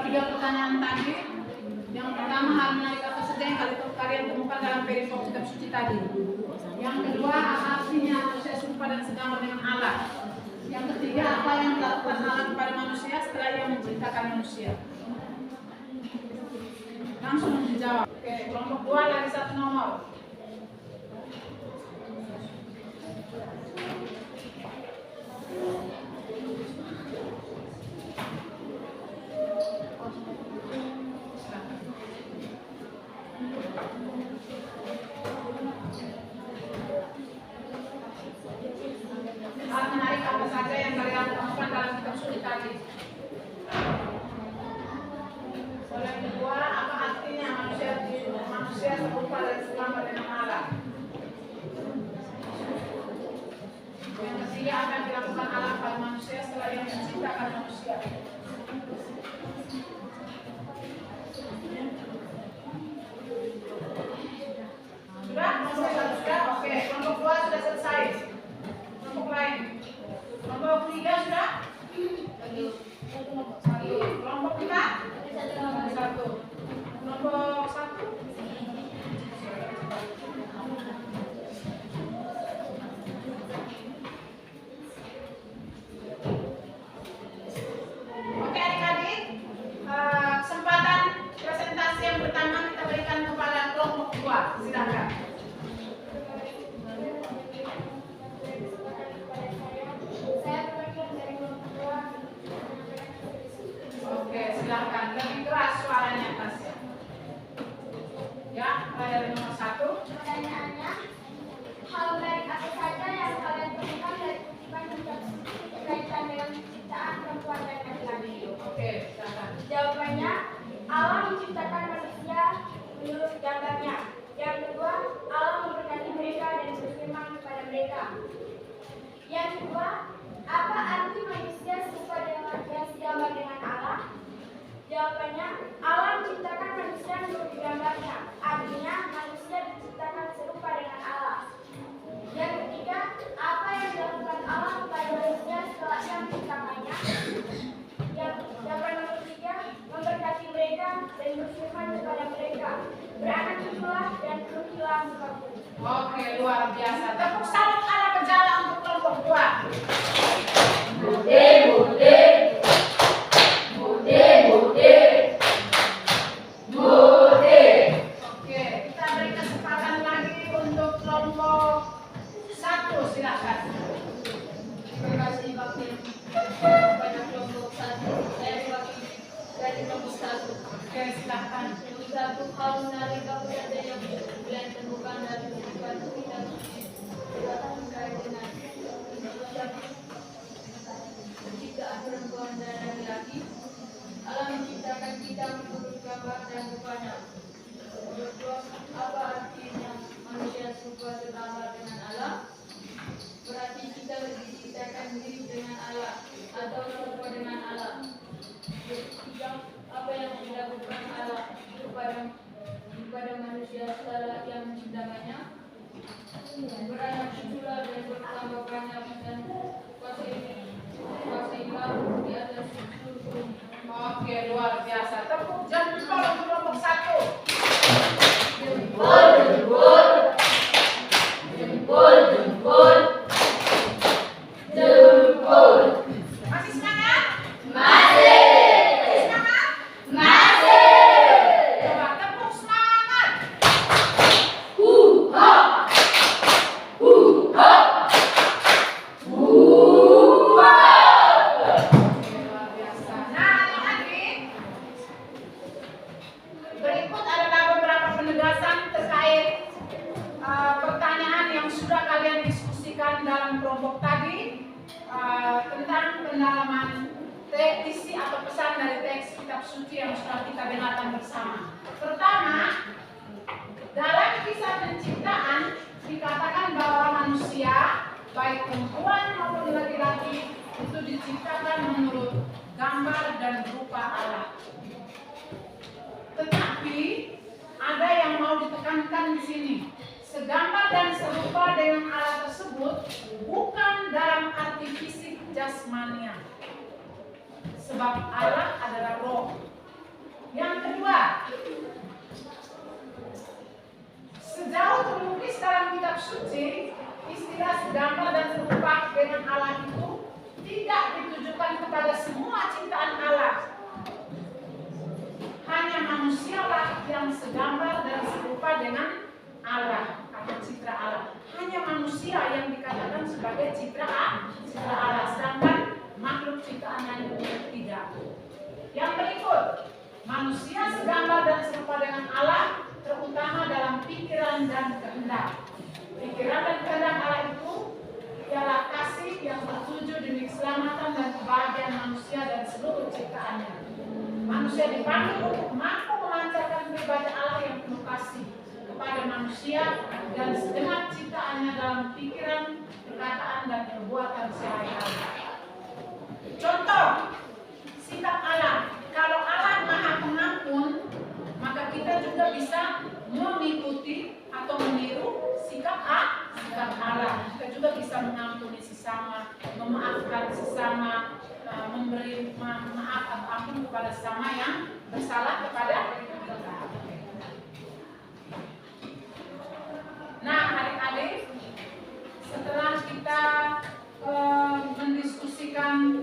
Tiga pertanyaan tadi. Yang pertama, hal menarik apa saja yang kalian temukan dalam perikop kitab suci tadi? Yang kedua, apa artinya manusia serupa dan segambar dengan Allah? Yang ketiga, apa yang dilakukan Allah kepada manusia setelah Ia menciptakan manusia? Langsung dijawab. Oke, kelompok 2 lagi 1 nomor. Hal menarik apa saja yang kalian temukan dalam kitab suci tadi? Soal yang kedua, apa artinya manusia serupa dan segambar dengan Allah? Yang ketiga, apa yang dilakukan Allah pada manusia setelah Dia menciptakan manusia? Sudah? Kelompok 1 sudah? Oke, kelompok 2 sudah selesai. Kelompok lain. Kelompok 3 sudah? Satu. Kelompok 4? Satu. Kelompok 1? Oke adik-adik, kesempatan presentasi yang pertama kita berikan kepada kelompok 2. Silakan. Saya perwakilan dari kelompok 2. Oke, silakan. Lebih keras suaranya, Tasya. Ya, layar nomor 1. Pertanyaannya, hal baik apa saja yang kalian temukan dari kutipan kitab suci berkaitan dengan penciptaan perempuan dan laki-laki? Oke, silakan. Jawabannya, Allah menciptakan manusia menurut gambarnya. Yang kedua, Allah memberkati mereka dan berfirman kepada mereka. Yang kedua, apa arti manusia serupa dengan yang segambar dengan Allah? Jawabannya, Allah menciptakan manusia menurut gambarnya. Artinya, manusia diciptakan serupa dengan Allah. Yang ketiga, apa yang dilakukan Allah kepada manusia setelah Ia menciptakannya? Jawaban nomor 3, memberkati mereka dan berfirman kepada mereka, beranak cukuplah dan penuhilah mukamu. Oke, luar biasa. Tepuk salut ala berjalan untuk kelompok 2. Oke, kita beri kesempatan lagi untuk kelompok 1. Silakan. Terima kasih wakil pada kelompok 1. Saya wakil dari kelompok 1. Oke, silakan. Satu hal menarik apa saja yang kalian temukan dari kehidupan kita terkait dengan penciptaan perempuan dan laki-laki. Allah menciptakan kita menurut gambar dan rupanya. Nomor 2, apa artinya manusia serupa segambar dengan Allah? Berarti kita diciptakan mirip dengan Allah atau serupa dengan Allah. Ketiga, apa yang dilakukan Allah kepada manusia setelah Ia menciptakannya? Beranak cukuplah dan bertambah banyak dan kuasailah di atas seluruh bumi. Oke, luar biasa. Tepuk jempol untuk kelompok 1. Masih semangat? Masih semangat? Coba tepuk semangat. Luar biasa. Nah, adik-adik, berikut adalah beberapa penegasan terkait pertanyaan yang sudah kalian diskusikan dalam kelompok tadi tentang pendalaman isi atau pesan dari teks kitab suci yang sudah kita dengarkan bersama. Pertama, dalam kisah penciptaan dikatakan bahwa manusia, baik perempuan maupun laki-laki, itu diciptakan menurut gambar dan rupa Allah. Tetapi ada yang mau ditekankan di sini. Segambar dan serupa dengan Allah tersebut bukan dalam arti fisik jasmania. Sebab Allah adalah roh. Yang kedua, sejauh terlukis dalam kitab suci, istilah segambar dan serupa dengan Allah itu tidak ditujukan kepada semua ciptaan Allah. Hanya manusialah yang segambar dan serupa dengan Allah atau citra Allah. Hanya manusia yang dikatakan sebagai citra Allah, sedangkan makhluk ciptaan lain tidak. Yang berikut, manusia segambar dan serupa dengan Allah, terutama dalam pikiran dan kehendak. Pikiran dan kehendak Allah itu ialah kasih yang tertuju demi keselamatan dan kebahagiaan manusia dan seluruh ciptaannya. Manusia dipanggil untuk mampu memancarkan pribadi Allah yang penuh kasih kepada manusia dan segenap ciptaannya dalam pikiran, perkataan, dan perbuatan sehari-hari. Contoh, sikap Allah. Kalau Allah Maha Pengampun, maka kita juga bisa mengikuti atau meniru sikap Allah. Kita juga bisa mengampuni sesama, memaafkan sesama, memberi maaf atau ampun kepada sesama yang bersalah kepada kita. Nah, adik-adik, setelah kita mendiskusikan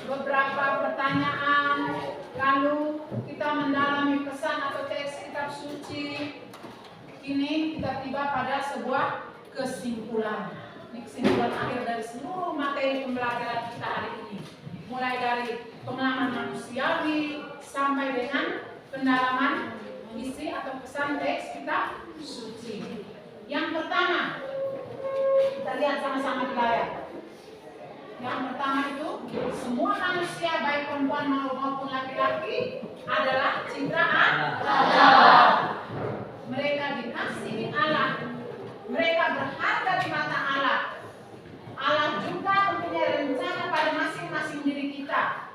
beberapa pertanyaan, lalu kita mendalami pesan atau teks kitab suci, kini kita tiba pada sebuah kesimpulan. Ini kesimpulan akhir dari seluruh materi pembelajaran kita hari ini. Mulai dari pengalaman manusiawi sampai dengan pendalaman isi atau pesan teks kitab suci. Yang pertama, kita lihat sama-sama di layar. Yang pertama itu, semua manusia baik perempuan maupun laki-laki adalah citraan Allah. Mereka dikasihi Allah. Mereka berharga di mata Allah. Allah juga mempunyai rencana pada masing-masing diri kita.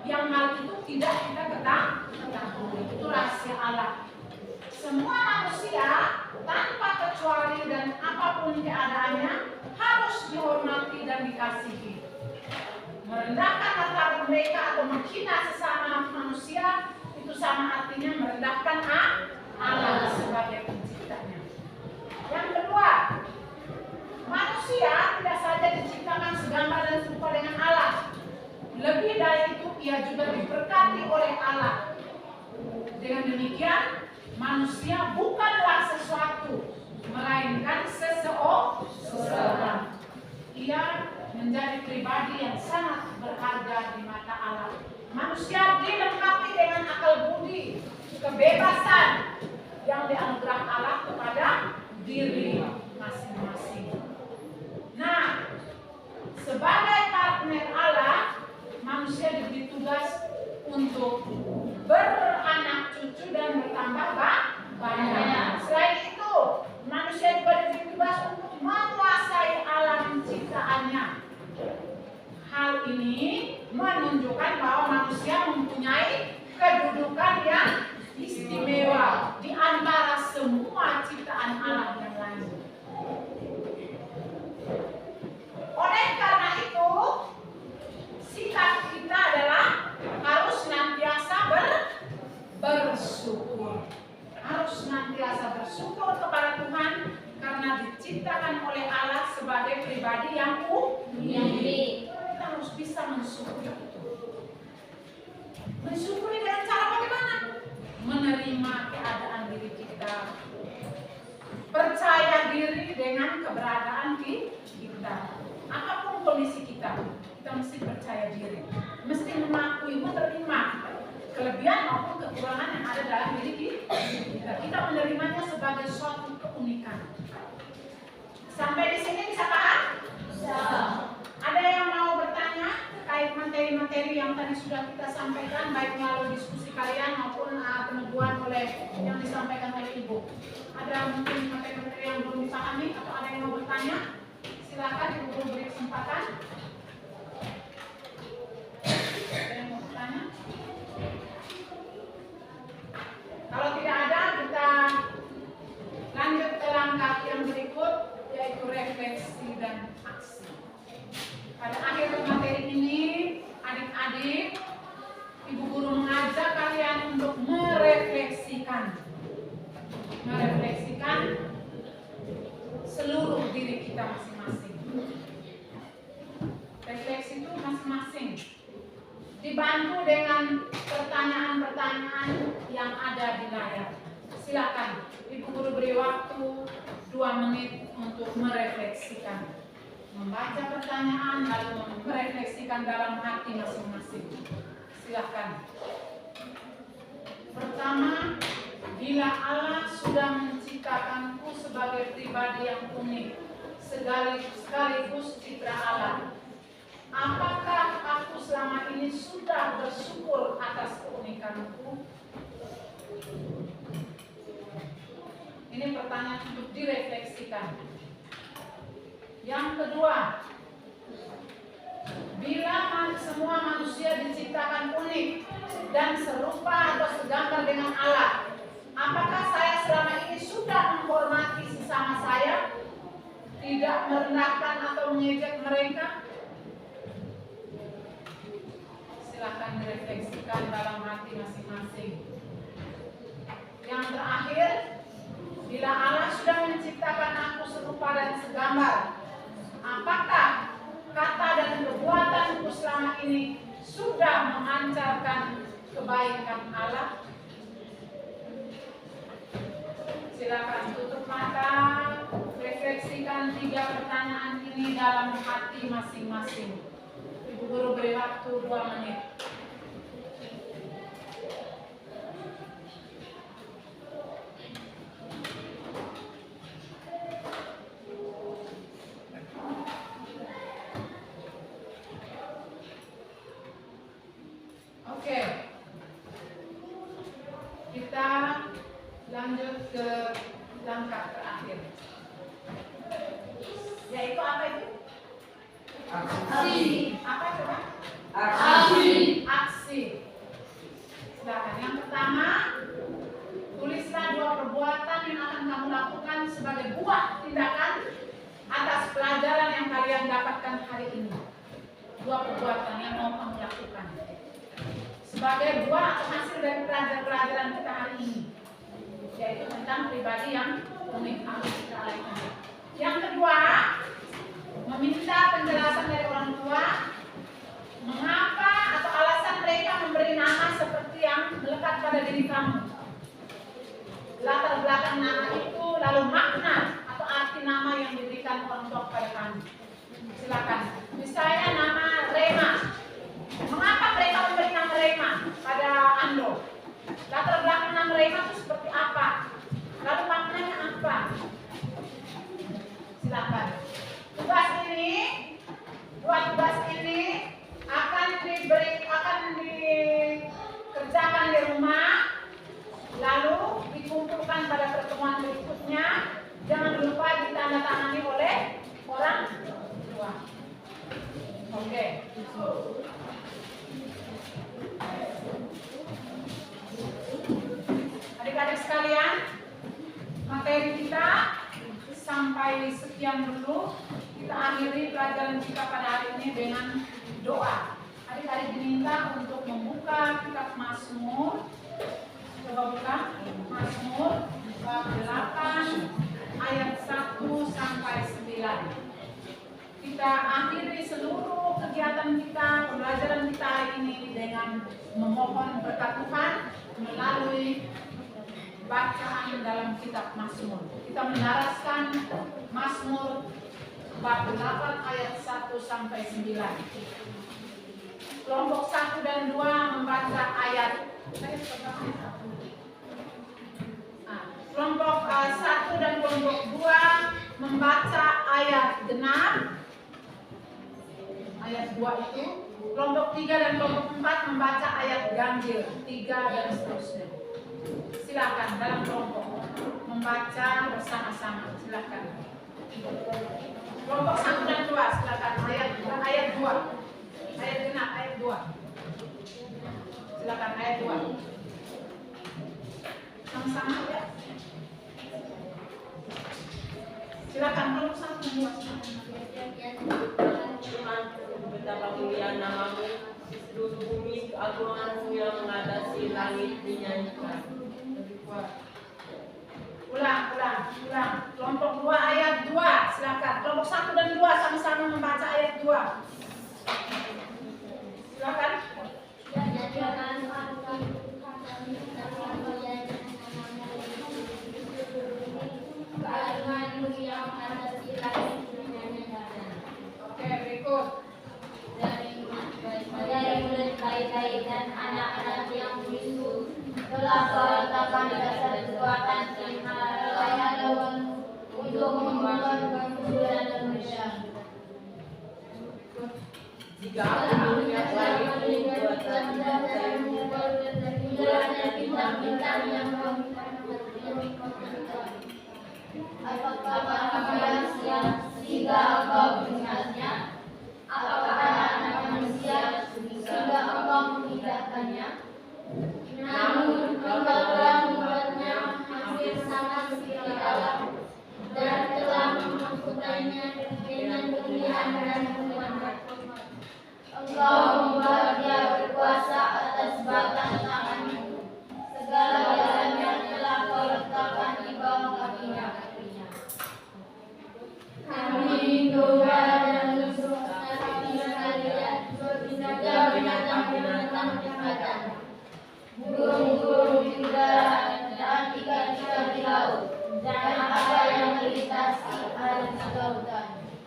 Yang hal itu tidak kita ketahui. Itu rahasia Allah. Semua manusia tanpa kecuali dan apapun keadaannya harus dihormati dan dikasihi. Merendahkan martabat mereka atau menghina sesama manusia itu sama artinya merendahkan Allah sebagai penciptanya. Yang kedua, manusia tidak saja diciptakan segambar dan serupa dengan Allah. Lebih dari itu, ia juga diberkati oleh Allah. Dengan demikian, manusia bukanlah sesuatu, melainkan seseorang. Ia menjadi pribadi yang sangat berharga di mata Allah. Manusia dilengkapi dengan akal budi, kebebasan yang dianugerah Allah kepada diri masing-masing. Nah, sebagai partner Allah, manusia diberi tugas untuk beranak cucu dan bertambah banyak. Selain itu, manusia juga diberi tugas untuk menguasai alam ciptaannya. Hal ini menunjukkan bahwa manusia mempunyai kedudukan yang istimewa di antara semua ciptaan Allah yang lain. Oleh karena itu, sikap kita adalah harus senantiasa bersyukur. Harus senantiasa bersyukur kepada Tuhan karena diciptakan oleh Allah sebagai pribadi yang unik. Kita harus bisa mensyukuri itu. Mensyukuri dengan cara bagaimana? Menerima keadaan diri kita. Percaya diri dengan keberadaan kita. Apapun kondisi kita mesti percaya diri. Mesti mengakui, menerima kelebihan maupun kekurangan yang ada dalam diri kita. Kita menerimanya sebagai suatu keunikan. Sampai di sini bisa paham? Bisa. Ada yang mau bertanya terkait materi-materi yang tadi sudah kita sampaikan, baik melalui diskusi kalian maupun peneguhan oleh yang disampaikan oleh Ibu. Ada mungkin materi-materi yang belum dipahami atau ada yang mau bertanya? Silakan Ibu beri kesempatan. Ada yang mau bertanya? Kalau tidak ada, kita lanjut ke langkah yang berikut, yaitu refleksi dan aksi. Pada akhir materi ini, adik-adik, Ibu Guru mengajak kalian untuk merefleksikan seluruh diri kita masing-masing. Refleksi itu masing-masing dibantu dengan pertanyaan-pertanyaan yang ada di layar. Silakan, Ibu Guru beri waktu 2 menit untuk merefleksikan, membaca pertanyaan lalu merefleksikan dalam hati masing-masing. Silakan. Pertama, bila Allah sudah menciptakanku sebagai pribadi yang unik, sekaligus citra Allah, apakah aku selama ini sudah bersyukur atas keunikanku? Ini pertanyaan untuk direfleksikan. Yang kedua, bila semua manusia diciptakan unik dan serupa atau segambar dengan Allah, apakah saya selama ini sudah menghormati sesama saya, tidak merendahkan atau mengejek mereka? refleksikan dalam hati masing-masing. Yang terakhir, bila Allah sudah menciptakan aku serupa dan segambar, apakah kata dan perbuatanku selama ini sudah memancarkan kebaikan Allah? Silakan tutup mata, refleksikan 3 pertanyaan ini dalam hati masing-masing. Ibu Guru beri waktu 2 menit. Oke. Kita lanjut ke langkah terakhir. Yaitu apa itu? Aksi. Apa coba? Aksi. Aksi. Silakan. Yang pertama, tulislah 2 perbuatan yang akan kamu lakukan sebagai buah tindakan atas pelajaran yang kalian dapatkan hari ini. 2 perbuatan yang mau kamu lakukan sebagai buah atau hasil dari pelajaran kita hari ini, yaitu tentang pribadi yang unik. Yang kedua, meminta penjelasan dari orang tua mengapa atau alasan mereka memberi nama seperti yang melekat pada diri kamu. Latar belakang nama itu, lalu makna atau arti nama yang diberikan orang tua kepada kamu. Silakan. Misalnya nama Rema. Mengapa mereka memberi nama Rema pada Ando? Latar belakang nama Rema itu seperti apa? Lalu maknanya apa? Silakan. Dua tugas ini akan dikerjakan di rumah, lalu dikumpulkan pada pertemuan berikutnya. Jangan lupa ditandatangani oleh orang tua. Oke. Adik-adik sekalian, materi kita sampai sekian dulu. Kita akhiri pelajaran kita pada hari ini dengan doa. Adik-adik diminta untuk membuka kitab Mazmur. Coba buka Mazmur bab 8 ayat 1 sampai 9. Kita akhiri seluruh kegiatan kita, pembelajaran kita hari ini dengan memohon berkat Tuhan melalui bacaan dalam kitab Mazmur. Kita menaraskan Mazmur bab 8 ayat 1 sampai 9. Kelompok 1 dan 2 membaca ayat kelompok 1 dan kelompok 2 membaca ayat genap. Ayat 2 itu. Kelompok 3 dan kelompok 4 membaca ayat ganjil 3 dan seterusnya. Silakan dalam kelompok membaca bersama-sama. Silakan. Kelompok 1 dan 2 silakan ayat 2. Ayat genap ayat 2. Silakan ayat 2. Sama-sama ya. Silakan kelompok 1 dan 2. Tuhan, betapa mulia namamu, di seluruh bumi keagunganmu yang mengatasi langit dinyanyikan. Ulang. Kelompok 2 ayat 2. Silakan. Kelompok 1 dan 2 sama-sama membaca ayat 2. Silakan. Oke, berikut. Dari mulut bayi-bayi dan anak-anak yang bisu telah kau letakkan dasar kekuatan dan lawanmu untuk membangun bulan Indonesia. Jika aku yang lagi buatan bulan dan bintang-bintang yang apakah manusia sehingga engkau melihatnya? Apakah anak manusia sehingga engkau memindahkannya? Namun engkau telah membuatnya hampir sama seperti Allah dan telah memangkutannya dengan pilihan dan hukuman. Engkau membuat dia berkuasa dan segala.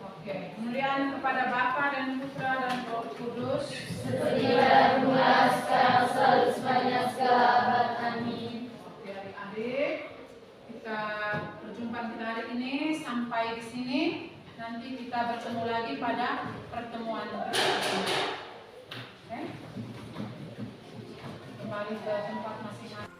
Oke, kemuliaan kepada Bapa dan Putra dan Roh Kudus. Seperti pada mula, sekarang, selalu, sepanjang segala abad. Amin. Oke, adik-adik, kita perjumpaan kita hari ini sampai di sini. Nanti kita bertemu lagi pada pertemuan berikutnya. Oke, kembali ke tempat masing-masing.